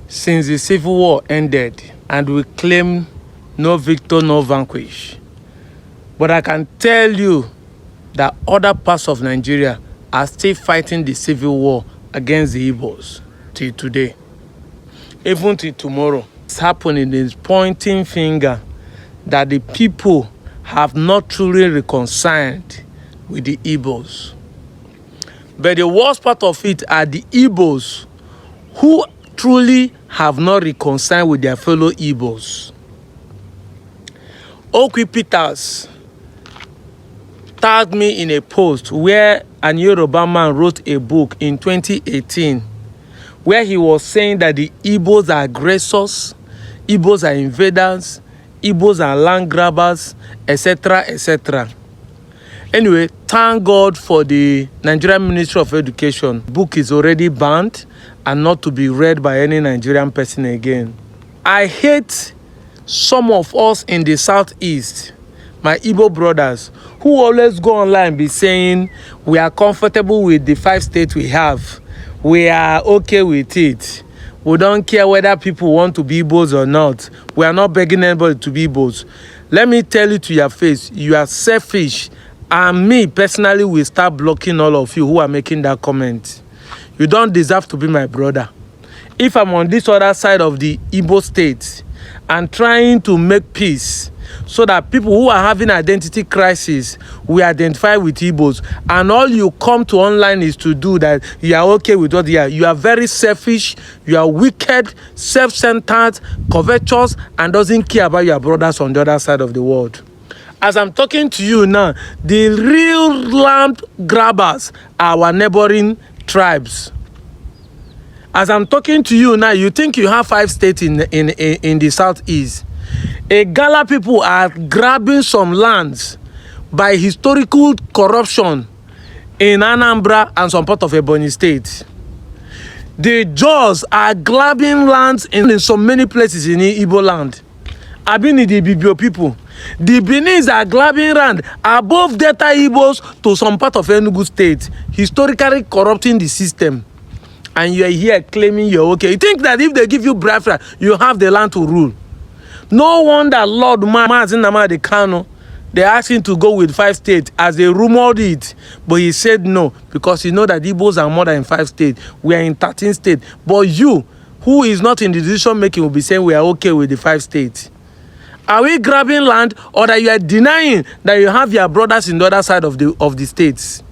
since the Civil War ended, and we claim no victor, no vanquish. But I can tell you that other parts of Nigeria are still fighting the civil war against the Igbos till today. Even till tomorrow. It's happening, is pointing finger that the people have not truly reconciled with the Igbos. But the worst part of it are the Igbos who truly have not reconciled with their fellow Igbos. Okwi Peters tagged me in a post where an Yoruba man wrote a book in 2018 where he was saying that the Igbos are aggressors, Igbos are invaders, Igbos are land grabbers, etc., etc. Anyway, thank God for the Nigerian Ministry of Education. The book is already banned and not to be read by any Nigerian person again. I hate some of us in the Southeast, my Igbo brothers, who always go online and be saying we are comfortable with the 5 states we have. We are okay with it. We don't care whether people want to be Igbos or not. We are not begging anybody to be Igbos. Let me tell you to your face, you are selfish. And me, personally, will start blocking all of you who are making that comment. You don't deserve to be my brother. If I'm on this other side of the Igbo state and trying to make peace so that people who are having identity crisis will identify with Igbos, and all you come to online is to do that, you are okay with what you are very selfish, you are wicked, self-centered, covetous, and doesn't care about your brothers on the other side of the world. As I'm talking to you now, the real land grabbers are our neighboring tribes. As I'm talking to you now, you think you have 5 states in the Southeast. Gala people are grabbing some lands by historical corruption in Anambra and some part of Ebonyi State. The Jaws are grabbing lands in so many places in Igbo land. I've been in the Ibibio people. The Benis are grabbing land above Delta Igbos to some part of Enugu State, historically corrupting the system. And you are here claiming you're okay. You think that if they give you Biafra, you have the land to rule. No wonder Lord Mazin Nnamdi Kanu, they asked him to go with 5 states as they rumored it. But he said no, because he know that Igbos are more than 5 states. We are in 13 states. But you, who is not in the decision making, will be saying we are okay with the 5 states. Are we grabbing land, or that you are denying that you have your brothers in the other side of the states?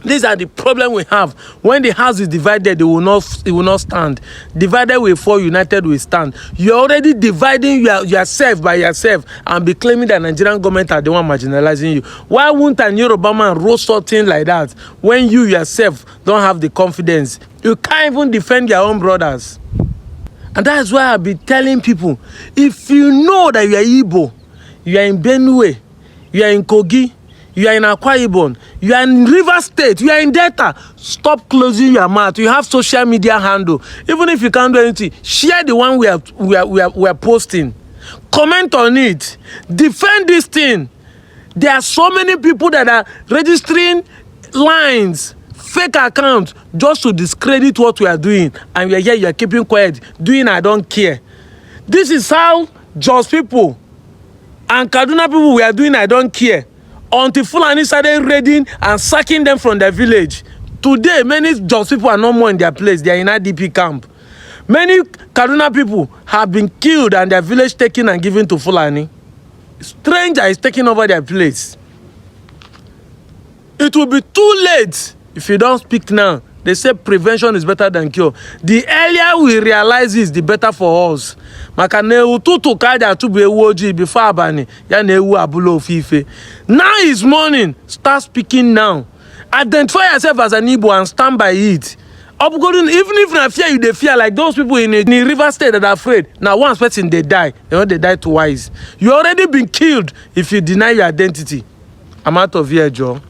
These are the problem we have. When the house is divided, it will not stand. Divided we fall, united we stand. You're already dividing yourself by yourself and be claiming that Nigerian government are the one marginalizing you. Why won't an Yoruba man roast something like that when you yourself don't have the confidence? You can't even defend your own brothers. And that's why I've been telling people, if you know that you are Igbo, you are in Benue, you are in Kogi, you are in Akwa Ibom, you are in River State, you are in Delta, stop closing your mouth. You have social media handle. Even if you can't do anything, share the one we are posting. Comment on it. Defend this thing. There are so many people that are registering lines, fake accounts, just to discredit what we are doing. And we are here, you are keeping quiet, doing I don't care. This is how Jos people and Kaduna people we are doing I don't care. Until Fulani started raiding and sacking them from their village. Today, many Jos people are no more in their place. They are in IDP camp. Many Kaduna people have been killed and their village taken and given to Fulani. Stranger is taking over their place. It will be too late if you don't speak now. They say prevention is better than cure. The earlier we realize this, the better for us. Now is morning. Start speaking now. Identify yourself as an Igbo and stand by it. Even if I fear you, they fear like those people in the River State that are afraid. Now one person they die, they die twice. You already been killed if you deny your identity. I'm out of here, Joe.